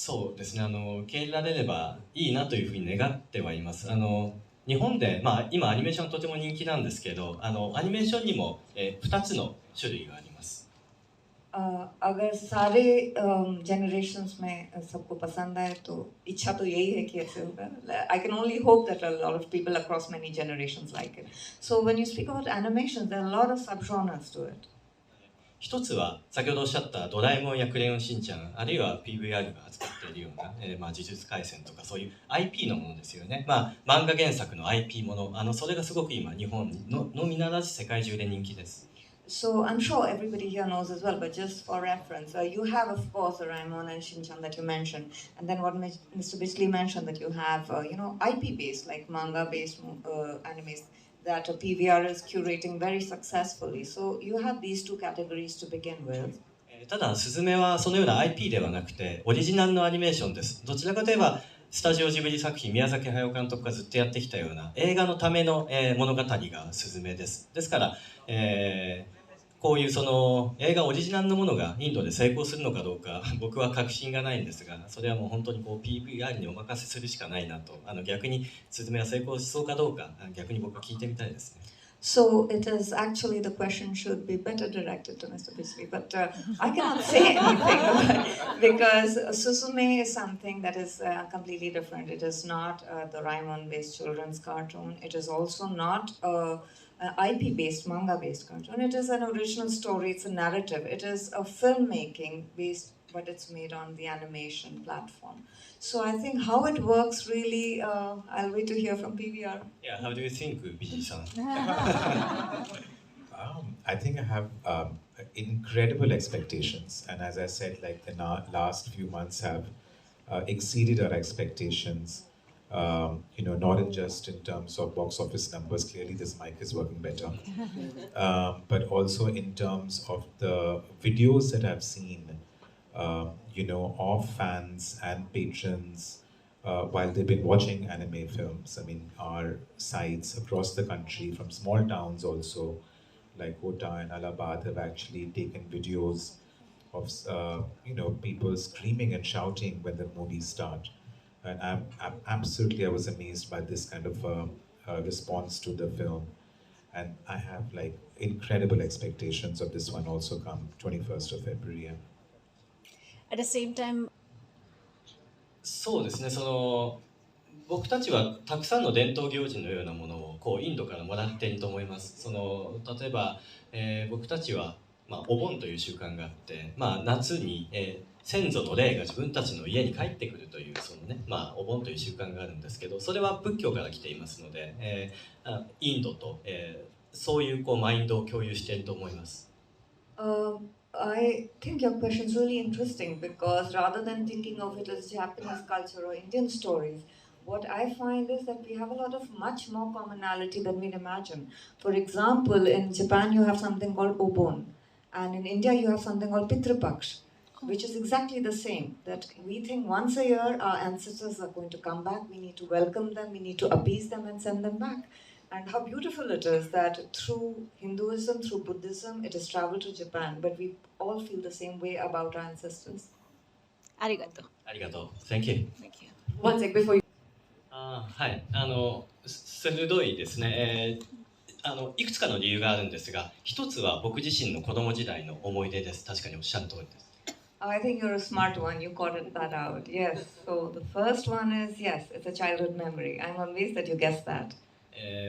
そうですね、受け入れられればいいなというふうに願ってはいます。日本で、今アニメーションとても人気なんですけど、アニメーションにも、2つの種類があります。अगर सारे generations में सबको पसंद आए तो इच्छा तो यही है कि ऐसे होगा. I can only hope that a lot of people across many generations like it. So when you speak about animation, there are a lot of subgenres to it. 一つは先ほどおっしゃったドラえもんやクレヨンしんちゃん、あるいは PVR が扱っているような、呪術廻戦とかそういう IP のものですよね。漫画原作の IP もの、それがすごく今日本のみならず世界中で人気です。So I'm sure everybody here knows as well, but just for reference, you have of course Doraemon and Shinchan that you mentioned, and then what Mr. Bichley mentioned that you have, IP-based like manga-based animes that PVR is curating very successfully. So you have these two categories to begin with. ただ、スズメはそのような IP ではなくて、オリジナルのアニメーションです。どちらかといえば、スタジオジブリ作品、宮崎駿監督がずっとやってきたような映画のための、物語がスズメです。ですから、こういうその映画オリジナルのものがインドで成功するのかどうか僕は確信がないんですが、それはもう本当にこう PVR にお任せするしかないなと、逆にスズメは成功しそうかどうか逆に僕は聞いてみたいですね。So it is actually the question should be better directed to Mr. Bisley, but I cannot say anything because Suzume is something that is completely different. It is not the Doraemon-based children's cartoon. It is also not IP-based, manga-based cartoon. It is an original story. It's a narrative. It is a filmmaking based, but it's made on the animation platform. So I think how it works really, I'll wait to hear from PVR. Yeah, how do you think, Biji-san? I think I have incredible expectations, and as I said, like the last few months have exceeded our expectations. Not just in terms of box office numbers. Clearly, this mic is working better, but also in terms of the videos that I've seen. Of fans and patrons while they've been watching anime films. I mean, our sites across the country, from small towns also, like Kota and Allahabad, have actually taken videos of people screaming and shouting when the movies start. And I was amazed by this kind of response to the film. And I have like incredible expectations of this one also come 21st of February. At the same time, そうですね、僕たちはたくさんの伝統行事のようなものをこうインドからもらっていると思います。例えば、僕たちは、お盆という習慣があって、夏に、先祖の霊が自分たちの家に帰ってくるというお盆という習慣があるんですけど、それは仏教から来ていますので、インドと、そういうマインドを共有していると思います。I think your question is really interesting because rather than thinking of it as Japanese culture or Indian stories, what I find is that we have a lot of much more commonality than we'd imagine. For example, in Japan you have something called Obon, and in India you have something called Pitrupaksh, which is exactly the same. That we think once a year our ancestors are going to come back, we need to welcome them, we need to appease them and send them back. And how beautiful it is that through Hinduism, through Buddhism, it has traveled to Japan, but we all feel the same way about our ancestors. Arigato. Arigato. Thank you. Thank you. One sec before you. はい、鋭いですね。いくつかの理由があるんですが、一つは僕自身の子供時代の思い出です。確かにおっしゃる通りです。I think you're a smart one. You caught that out. Yes. So the first one is yes, it's a childhood memory. I'm amazed that you guessed that.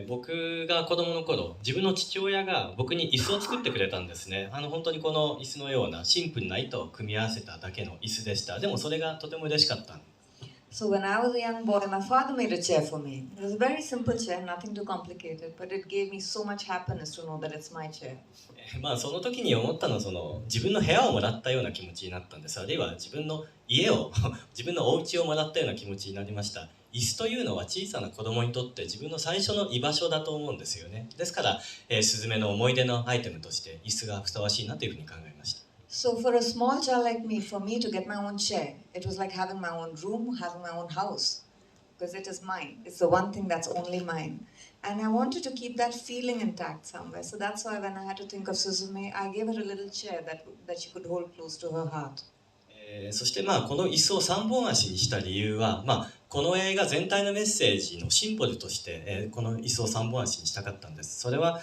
僕が子供の頃、自分の父親が僕に椅子を作ってくれたんですね。本当にこの椅子のようなシンプルな糸を組み合わせただけの椅子でした。でもそれがとても嬉しかった。So when I was a young boy, my father made a chair for me. It was a very simple chair, nothing too complicated, but it gave me so much happiness to know that it's my chair. その時に思ったのは自分の部屋をもらったような気持ちになったんです。あるいは自分の家を自分のお家をもらったような気持ちになりました。椅子というのは小さな子供にとって自分の最初の居場所だと思うんですよね。ですから、スズメの思い出のアイテムとして椅子がふさわしいなというふうに考えました。So for a small child like me, for me to get my own chair, it was like having my own room, having my own house, because it is mine. It's the one thing that's only mine. And I wanted to keep that feeling intact somewhere. So that's why when I had to think of Suzume, I gave her a little chair that she could hold close to her heart. そしてまあこの椅子を3本足にした理由は、まあ、この映画全体のメッセージのシンボルとして、この椅子を3本足にしたかったんです。それは、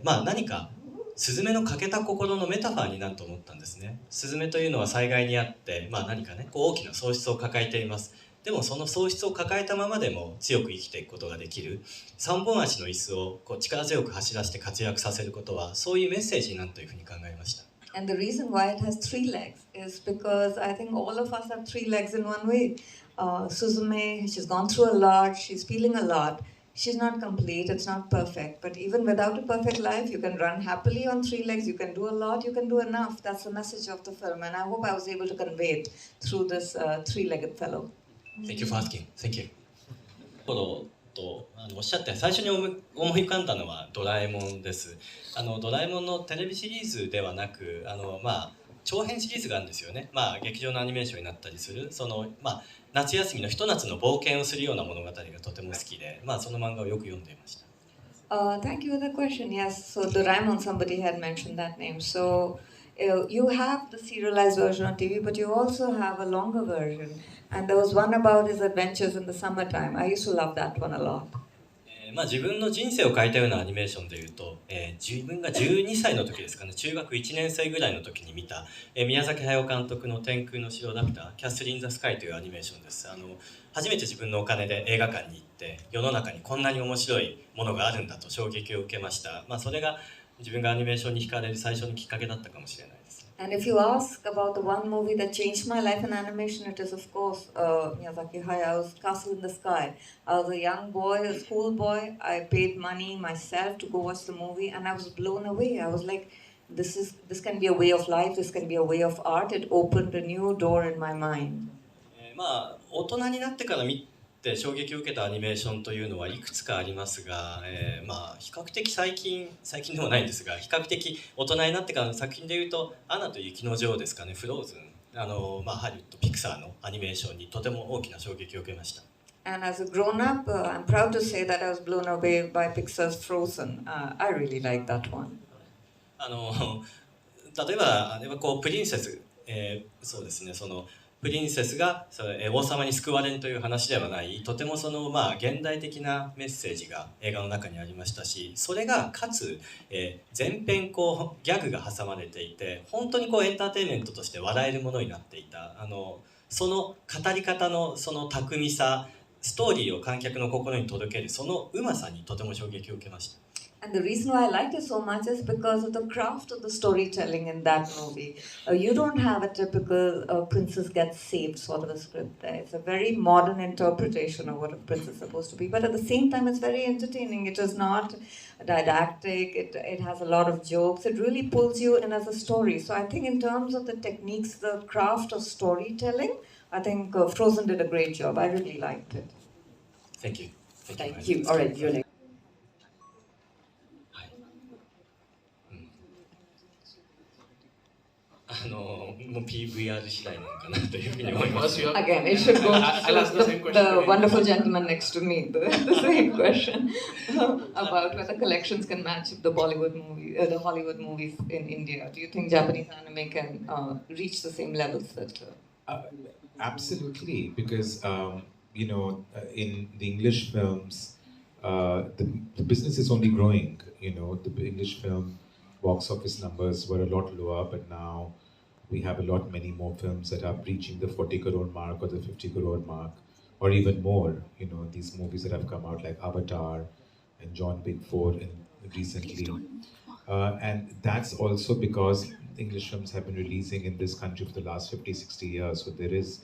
まあ何かスズメの欠けた心のメタファーになると思ったんですね。スズメというのは災害にあって、まあ、何かねこう大きな喪失を抱えています。でもその喪失を抱えたままでも強く生きていくことができる3本足の椅子をこう力強く走らせて活躍させることはそういうメッセージになるというふうに考えました。And the reason why it has 3 legs is because I think all of us have 3 legs in one way. Suzume, she's gone through a lot, she's feeling a lot. She's not complete, it's not perfect. But even without a perfect life, you can run happily on 3 legs, you can do a lot, you can do enough. That's the message of the film. And I hope I was able to convey it through this 3-legged fellow. Thank you for asking. Thank you. とおっしゃって最初に思い浮かんだのはドラえもんです。ドラえもんのテレビシリーズではなくまあ、長編シリーズがあるんですよね。まあ、劇場のアニメーションになったりするまあ、夏休みのひと夏の冒険をするような物語がとても好きで、まあ、その漫画をよく読んでいました。Thank you for the question. Yes, so Doraemon, somebody had mentioned that name. So you have the serialized version on TV, but you also have a longer version. And there was one about his adventures in the summertime. I used to love that one a lot. まあ、自分の人生を変えたようなアニメーションでいうと、自分が12歳の時ですかね、中学1年生ぐらいの時に見た、宮崎駿監督の天空の城ラピュタ、キャッスル・イン・ザ・スカイというアニメーションです。初めて自分のお金で映画館に行って、世の中にこんなに面白いものがあるんだと衝撃を受けました。まあ、それが自分がアニメーションに惹かれる最初のきっかけだったかもしれないです。And if you ask about the one movie that changed my life in animation, it is of course Miyazaki Hayao Castle in the Sky. I was a young boy, a schoolboy. I paid money myself to go watch the movie, and I was blown away. I was like, this can be a way of life. This can be a way of art. It opened a new door in my mind. まあ、大人になってから見て衝撃を受けたアニメーションというのはいくつかありますが、まあ比較的最近でもないんですが、比較的大人になってからの作品でいうと「アナと雪の女王」ですかね、フローズン、まあ、ハリウッドピクサーのアニメーションにとても大きな衝撃を受けました。And as a grown-up, I'm proud to say that I was blown away by Pixar's Frozen. I really like that one. 例えばあれはこうプリンセス、そうですね、プリンセスが王様に救われるという話ではない、とてもまあ、現代的なメッセージが映画の中にありましたし、それがかつ、前編こうギャグが挟まれていて、本当にこうエンターテインメントとして笑えるものになっていた、その語り方の巧みさ、ストーリーを観客の心に届けるそのうまさにとても衝撃を受けました。And the reason why I liked it so much is because of the craft of the storytelling in that movie. You don't have a typical princess gets saved sort of a script there. It's a very modern interpretation of what a princess is supposed to be. But at the same time, it's very entertaining. It is not didactic. It has a lot of jokes. It really pulls you in as a story. So I think in terms of the techniques, the craft of storytelling, I think Frozen did a great job. I really liked it. Thank you. Thank you. All right, you're next. もう PVR 次第なのかなというふうに思います。Again, it should go to the wonderful gentleman next to me. The same question about whether collections can match the Bollywood movie, the Hollywood movies in India. Do you think Japanese anime can reach the same levels that? Absolutely, because you know, in the English films, the business is only growing. You know, the English film box office numbers were a lot lower, but now we have many more films that are reaching the 40 crore mark or the 50 crore mark, or even more. You know, these movies that have come out like Avatar and John Wick 4 recently. And that's also because English films have been releasing in this country for the last 50, 60 years. So there is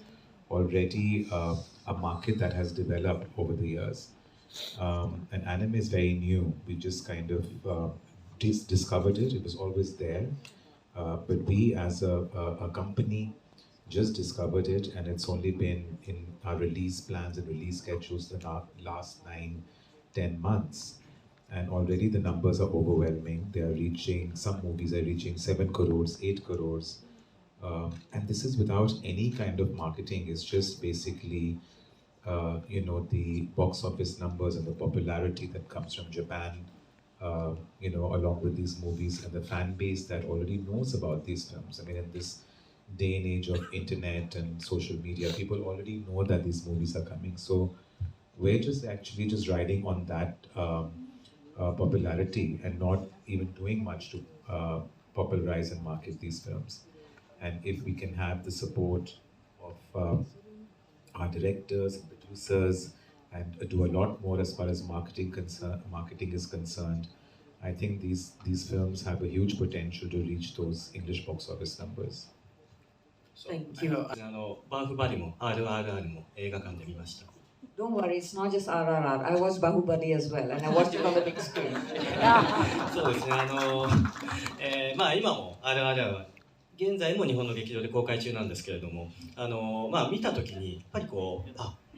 already a market that has developed over the years. And anime is very new. We just kind of discovered it. It was always there. But we as a company just discovered it, and it's only been in our release plans and release schedules the last 9-10 months. And already the numbers are overwhelming. They are reaching, some movies are reaching 7 crores, 8 crores. And this is without any kind of marketing. It's just basically, you know, the box office numbers and the popularity that comes from Japan, you know, along with these movies and the fan base that already knows about these films. I mean, in this day and age of internet and social media, people already know that these movies are coming. So we're just actually just riding on that popularity and not even doing much to popularize and market these films. And if we can have the support of our directors and producers and do a lot more as far as marketing is concerned, I think these films have a huge potential to reach those English box office numbers. Thank you. バーフバリも RRR も映画館で見ました。 Don't worry, it's not just RRR. I watched Bahubali as well, and I watched it on the big screen. そうですね、まあ今も RRR は現在も日本の劇場で公開中なんですけれども、まあ見た時にやっぱりこう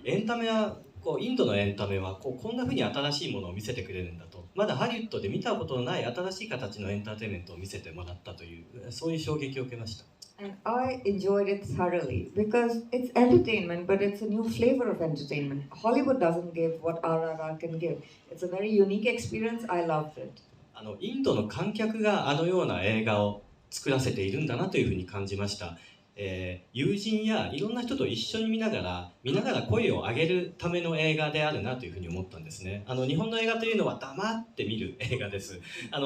エンタメはこうインドのエンタメはこんな風に新しいものを見せてくれるんだと、まだハリウッドで見たことのない新しい形のエンターテインメントを見せてもらったというそういう衝撃を受けました。 And I enjoyed it thoroughly because it's entertainment, but it's a new flavor of entertainment. Hollywood doesn't give what RRR can give. It's a very unique experience. I loved it. インドの観客がような映画を作らせているんだなというふうに感じました。友人やいろんな人と一緒に見ながら声を上げるための映画であるなというふうに思ったんですね。日本の映画というのは黙って見る映画です。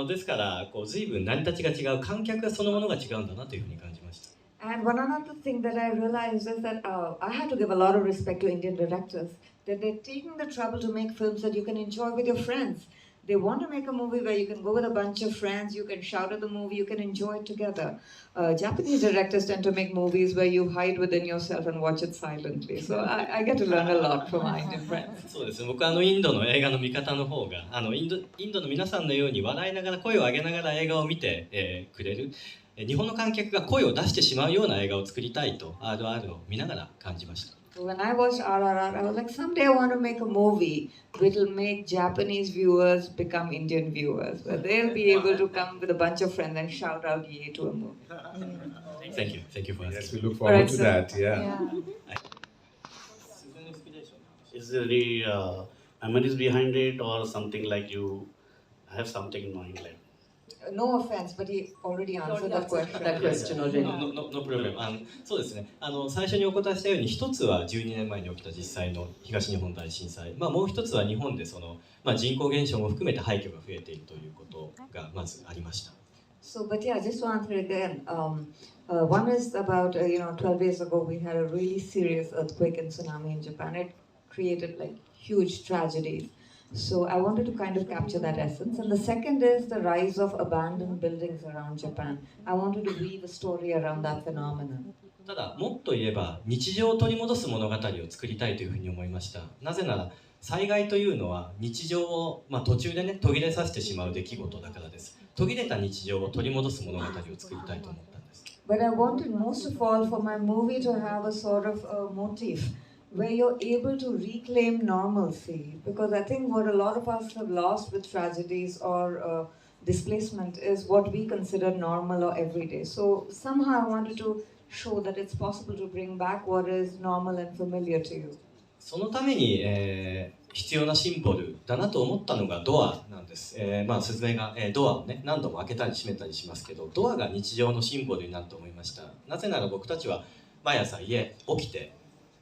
ですから随分成り立ちが違う、観客そのものが違うんだなというふうに感じました。 And one other thing that I realized is that I had to give a lot of respect to Indian directors, that they're taking the trouble to make films that you can enjoy with your friends. They want to make a movie where you can go with a bunch of friends, you can shout at the movie, you can enjoy it together. Japanese directors tend to make movies where you hide within yourself and watch it silently. So I get to learn a lot from my Indian friends. そうですね、僕はインドの映画の見方の方がインドの皆さんのように笑いながら声を上げながら映画を見て、くれる。日本の観客が声を出してしまうような映画を作りたいと RR を見ながら感じました。 So when I watched RRR, I was like, someday I want to make a movie which will make Japanese viewers become Indian viewers, where they'll be able to come with a bunch of friends and shout out "Yay" to a movie. Thank you for asking. Yes, we look forward to that. Yeah. Is there any memories behind it, or something like you have something in mind, like? No offense, but he already answered that question. That question already. No problem. そうですね。最初にお答えしたように、一つは12年前に起きた実際の東日本大震災。もう一つは日本で人口減少も含めて廃墟が増えているということがまずありました。So, but yeah, just to answer again, one is about 12 years ago we had a really serious earthquake and tsunami in Japan. It created like huge tragedies. So I wanted to kind of capture that essence. And the second is the rise of abandoned buildings around Japan. I wanted to weave a story around that phenomenon. ただもっと言えば日常を取り戻す物語を作りたいというふうに思いました。なぜなら災害というのは日常を、途中でね途切れさせてしまう出来事だからです。途切れた日常を取り戻す物語を作りたいと思ったんです。But I wanted most of all for my movie to have a sort of a motif where you're able to reclaim normalcy, because I think what a lot of us have lost with tragedies or displacement is what we consider normal or everyday. So somehow I wanted to show that it's possible to bring back what is normal and familiar to you. そのために、必要なシンボルだなと思ったのがドアなんです。スズメが、ドアをね何度も開けたり閉めたりしますけど、ドアが日常のシンボルになると思いました。なぜなら僕たちは毎朝起きて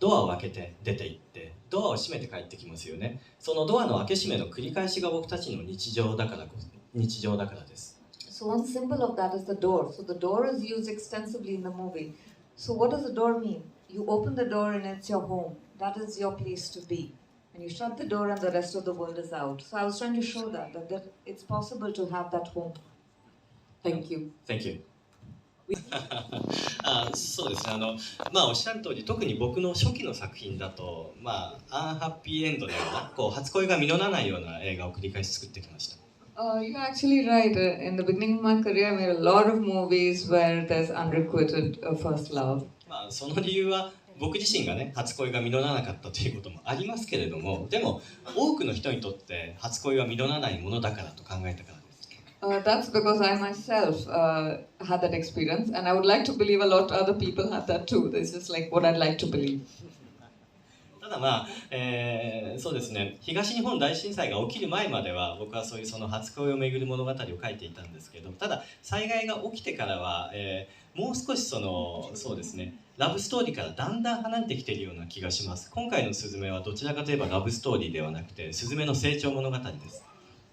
ドアを開けて出て行ってドアを閉めて帰ってきますよね。そのドアの開け閉めの繰り返しが僕たちの日常だからです。 So one symbol of that is the door. So the door is used extensively in the movie. So what does the door mean? You open the door and it's your home. That is your place to be. And you shut the door and the rest of the world is out. So I was trying to show that it's possible to have that home. Thank you. Thank you. そうですね。おっしゃる通り、特に僕の初期の作品だと、アンハッピーエンドのような、初恋が実らないような映画を繰り返し作ってきました。You're actually right. In the beginning of my career, I made a lot of movies where there's unrequited first love. その理由は僕自身がね、初恋が実らなかったということもありますけれども、でも多くの人にとって初恋は実らないものだからと考えたからです。That's because I myself had that experience, and I would like to believe a lot of other people have that too. This is like what I'd like to believe. ただまあ、そうですね、東日本大震災が起きる前までは僕はそういうその初恋をめぐる物語を書いていたんですけど、ただ災害が起きてからは、もう少しそうですね、ラブストーリーからだんだん離れてきているような気がします。今回の「すずめ」はどちらかといえばラブストーリーではなくて、すずめの成長物語です。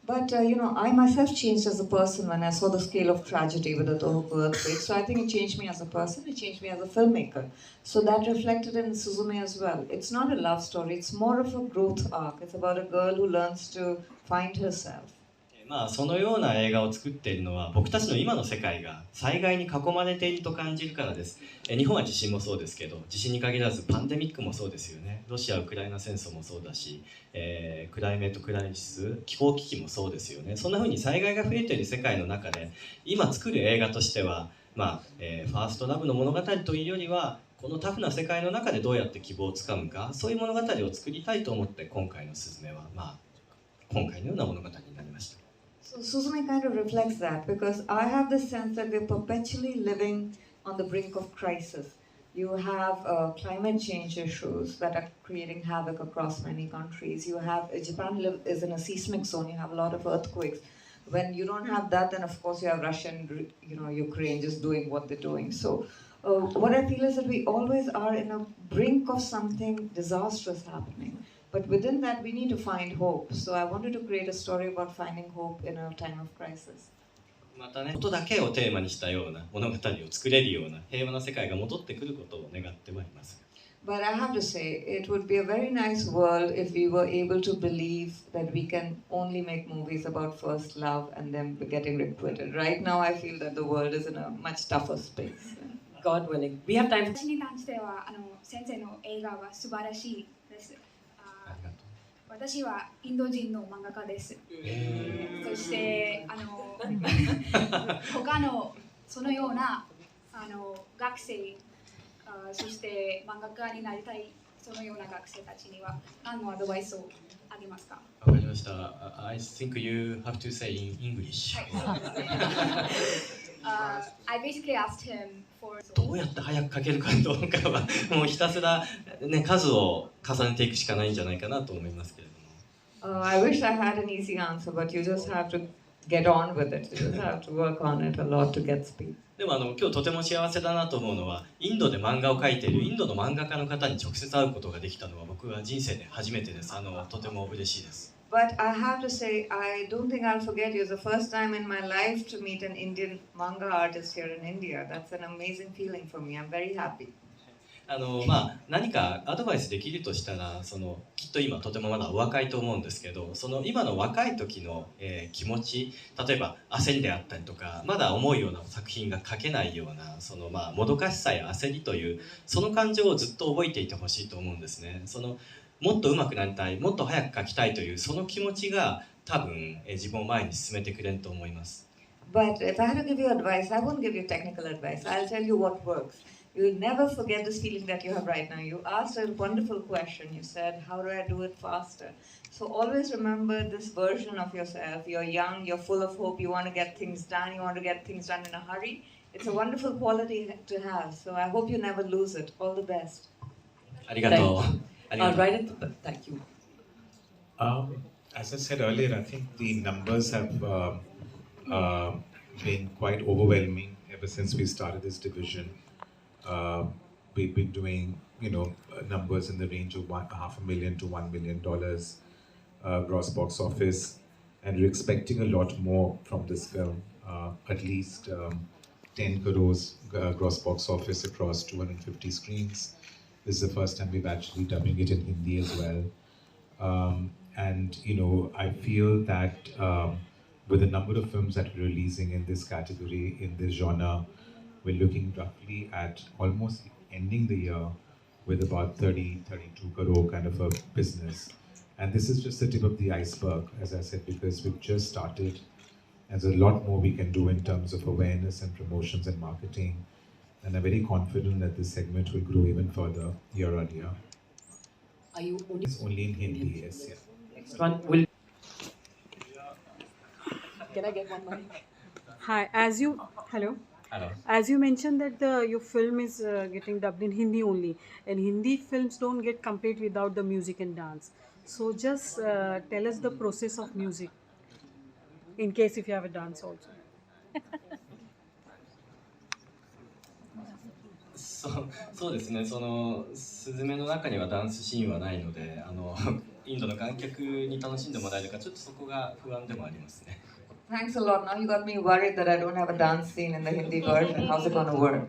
But I myself changed as a person when I saw the scale of tragedy with the Tohoku earthquake. So I think it changed me as a person, it changed me as a filmmaker. So that reflected in Suzume as well. It's not a love story, it's more of a growth arc. It's about a girl who learns to find herself. まあ、そのような映画を作っているのは僕たちの今の世界が災害に囲まれていると感じるからです。日本は地震もそうですけど、地震に限らずパンデミックもそうですよね。ロシア・ウクライナ戦争もそうだし、クライメートクライシス、気候危機もそうですよね。そんな風に災害が増えている世界の中で今作る映画としては、まあファーストラブの物語というよりはこのタフな世界の中でどうやって希望をつかむか、そういう物語を作りたいと思って今回の「すずめ」は、まあ、今回のような物語になりました。So Suzume kind of reflects that because I have this sense that we're perpetually living on the brink of crisis. You have climate change issues that are creating havoc across many countries. You have Japan is in a seismic zone. You have a lot of earthquakes. When you don't have that, then of course you have Russia and Ukraine just doing what they're doing. So what I feel is that we always are in a brink of something disastrous happening. But within that, we need to find hope. So I wanted to create a story about finding hope in a time of crisis. またね、ことだけをテーマにしたような物語を作れるような平和な世界が戻ってくることを願ってはいます。But I have to say, it would be a very nice world if we were able to believe that we can only make movies about first love and then getting requited. Right now, I feel that the world is in a much tougher space. God willing. We have time for 私に関しては先生の映画は素晴らしいです。ありがとう。私はインド人の漫画家です。そして他のそのような学生、そして漫画家になりたいそのような学生たちには何のアドバイスをあげますか？わかりました。I think you have to say in English. I basically asked him for どうやって早く書けるかどうかはもうひたすら、ね、数を重ねていくしかないんじゃないかなと思いますけれども。I wish I had an easy answer, but you just have to get on with it. You just have to work on it a lot to get speed. でも今日とても幸せだなと思うのは、インドで漫画を描いているインドの漫画家の方に直接会うことができたのは僕は人生で初めてです。とても嬉しいです。But I have to say, I don't think I'll forget you. It's the first time in my life to meet an Indian manga artist here in India. That's an amazing feeling for me. I'm very happy. 何かアドバイスできるとしたらきっと今とてもまだお若いと思うんですけど、今の若い時の、気持ち、例えば焦りであったりとか、まだ思うような作品が描けないようなもどかしさや焦りというその感情をずっと覚えていてほしいと思うんですね。もっと上手くなりたい、もっと早く描きたいというその気持ちが多分、自分を前に進めてくれると思います。But if I had to give you advice, I won't give you technical advice. I'll tell you what works. You'll never forget this feeling that you have right now. You asked a wonderful question. You said, how do I do it faster? So always remember this version of yourself. You're young, you're full of hope, you want to get things done, you want to get things done in a hurry. It's a wonderful quality to have. So I hope you never lose it. All the best. ありがとう。right at the, thank you. As I said earlier, I think the numbers have been quite overwhelming ever since we started this division. We've been doing, numbers in the range of $500,000 to $1 million gross box office, and we're expecting a lot more from this film. At least 10 crores gross box office across 250 screens. This is the first time we've actually dubbing it in Hindi as well. And I feel that with the number of films that we're releasing in this category, in this genre, we're looking roughly at almost ending the year with about 32 crore kind of a business. And this is just the tip of the iceberg, as I said, because we've just started. And there's a lot more we can do in terms of awareness and promotions and marketing. And I'm very confident that this segment will grow even further year on year. Are you only? It's only in Hindi, yes, yeah. Next one will. Can I get one mic? Hi, hello. As you mentioned that your film is getting dubbed in Hindi only, and Hindi films don't get complete without the music and dance. So just tell us the process of music, in case if you have a dance also. そうですね、そのスズメの中にはダンスシーンはないので、インドの観客に楽しんでもらえるか、ちょっとそこが不安でもありますね。Thanks a lot. Now you got me worried that I don't have a dance scene in the Hindi version. How's it going to work?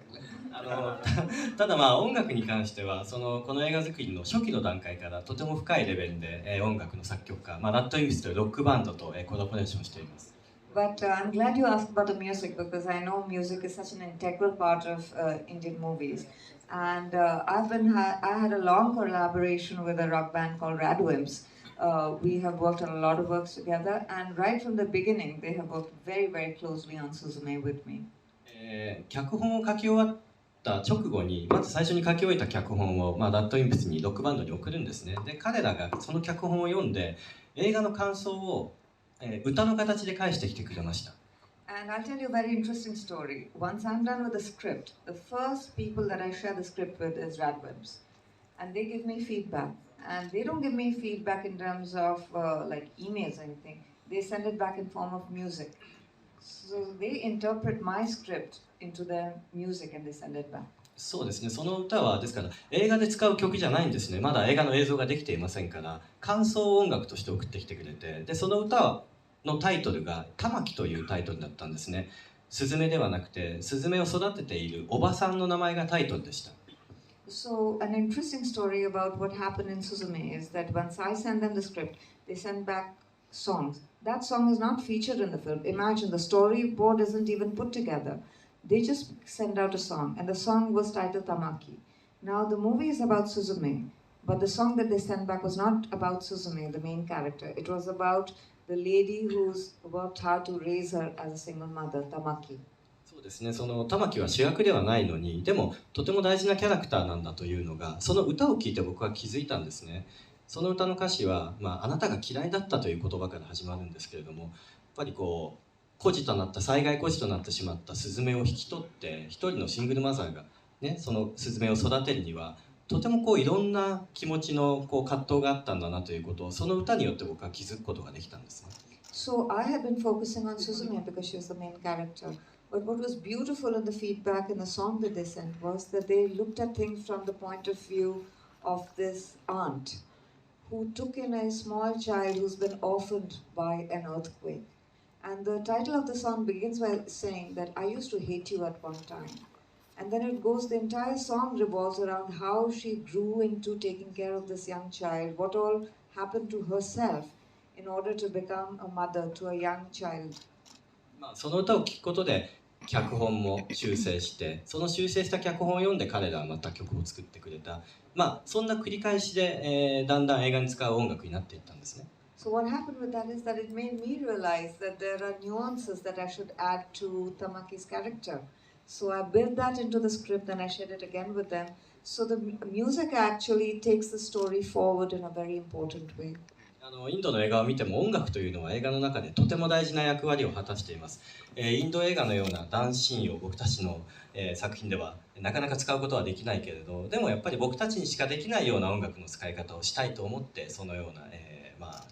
ただまあ音楽に関してはこの映画作りの初期の段階からとても深いレベルで、音楽の作曲家、ラッドインプスというロックバンドと、コラボレーションしています。But I'm glad you asked about the music because I know music is such an integral part of Indian movies. And I had a long collaboration with a rock band called Radwimps. We have worked on a lot of works together, and right from the beginning, they have worked very, very closely on Suzume with me. 脚本を書き終わった直後にまず最初に書き終えた脚本を、ラッドインプスにロックバンドに送るんですね。で彼らがその脚本を読んで映画の感想を歌の形で返してきてくれました。And I'll tell you a very interesting story. Once I'm done with the script, the first people that I share the script with is Radwimps. And they give me feedback. And they don't give me feedback in terms of like emails or anything. They send it back in form of music. So they interpret my script into their music and they send it back. そうですね、その歌はですから映画で使う曲じゃないんですね。まだ映画の映像ができていませんから感想を音楽として送ってきてくれて、でその歌のタイトルが「玉木」というタイトルだったんですね。スズメではなくてスズメを育てているおばさんの名前がタイトルでした。So an interesting story about what happened in Suzume is that once I send them the script, they send back songs. That song is not featured in the film. Imagine the storyboard isn't even put together. They just send out a song, and the song was titled Tamaki. Now the movie is about Suzume, but the song that they sent back was not about Suzume, the main character. It was about the lady who's worked hard to raise her as a single mother, Tamaki. そうですね、その玉木は主役ではないのにでもとても大事なキャラクターなんだというのがその歌を聴いて僕は気づいたんですね。その歌の歌詞は、あなたが嫌いだったという言葉から始まるんですけれども、やっぱりこう災害孤児となってしまったスズメを引き取って一人のシングルマザーが、ね、そのスズメを育てるにはとてもいろんな気持ちの葛藤があったんだなということをその歌によって僕は気づくことができたんですね。So I had been focusing on Suzume because she was the main character. But what was beautiful in the feedback in the song that they sent was that they looked at things from the point of view of this aunt who took in a small child who's been orphaned by an earthquake. And the title of the song begins by saying that I used to hate you at one time. And then it goes, the entire song revolves around how she grew into taking care of this young child, what all happened to herself in order to become a mother to a young child. その歌を聴くことで脚本も修正してその修正した脚本を読んで彼らはまた曲を作ってくれた、そんな繰り返しで、だんだん映画に使う音楽になっていったんですね。So what happened with that is that it made me realize that there are nuances that I should add to Tamaki's character. So I built that into the script and I shared it again with them. So the music actually takes the story forward in a very important way. インドの映画を見ても音楽というのは映画の中でとても大事な役割を果たしています。インド映画のようなダンスシーンを僕たちの、作品ではなかなか使うことはできないけれど、でもやっぱり僕たちにしかできないような音楽の使い方をしたいと思ってそのような、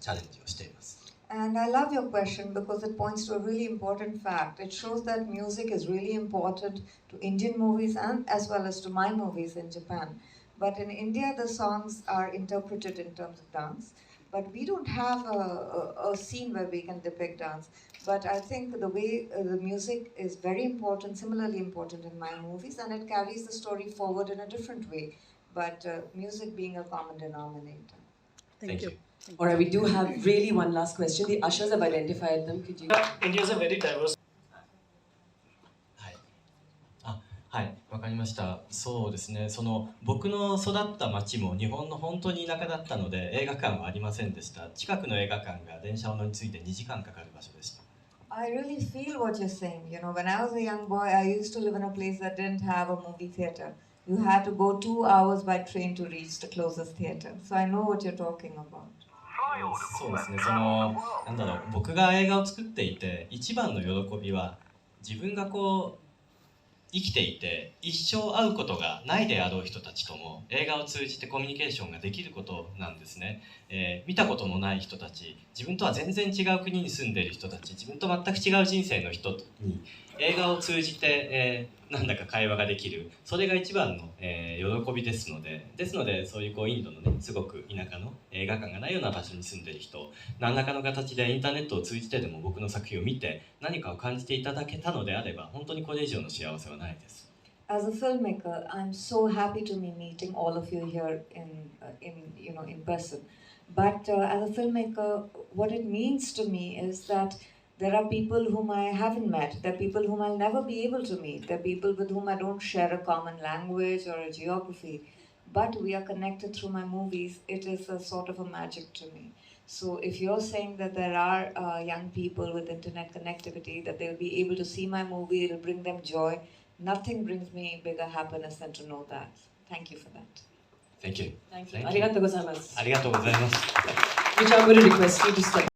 チャレンジをしています。And I love your question because it points to a really important fact. It shows that music is really important to Indian movies and as well as to my movies in Japan. But in India, the songs are interpreted in terms of dance. But we don't have a scene where we can depict dance. But I think the way the music is very important, similarly important in my movies, and it carries the story forward in a different way. But music being a common denominator. Thank you. Alright, we do have really one last question. The ushers have identified them. Could you? India is a very diverse. はい、わかりました。そうですね、僕の育った町も日本の本当に田舎だったので映画館はありませんでした。近くの映画館が電車を乗り継いで2時間かかる場所でした。I really feel what you're saying. You know, when I was a young boy, I used to live in a place that didn't have a movie theater. You had to go 2 hours by train to reach the closest theater. So I know what you're talking about. そうですね、僕が映画を作っていて一番の喜びは自分が生きていて一生会うことがないであろう人たちとも映画を通じてコミュニケーションができることなんですね。見たことのない人たち、自分とは全然違う国に住んでいる人たち、自分と全く違う人生の人に映画を通じて、なんだか会話ができる、それが一番の、喜びですので、そういうインドのね、すごく田舎の映画館がないような場所に住んでいる人、何らかの形でインターネットを通じてでも僕の作品を見て何かを感じていただけたのであれば、本当にこれ以上の幸せはないです。As a filmmaker, I'm so happy to be meeting all of you here in person. But as a filmmaker, what it means to me is that there are people whom I haven't met. There are people whom I'll never be able to meet. There are people with whom I don't share a common language or a geography. But we are connected through my movies. It is a sort of a magic to me. So if you're saying that there are young people with internet connectivity, that they'll be able to see my movie, it'll bring them joy, nothing brings me bigger happiness than to know that. Thank you for that. Thank you. Thank you. ありがとうございます。ありがとうございます。Which I'm going to request you to step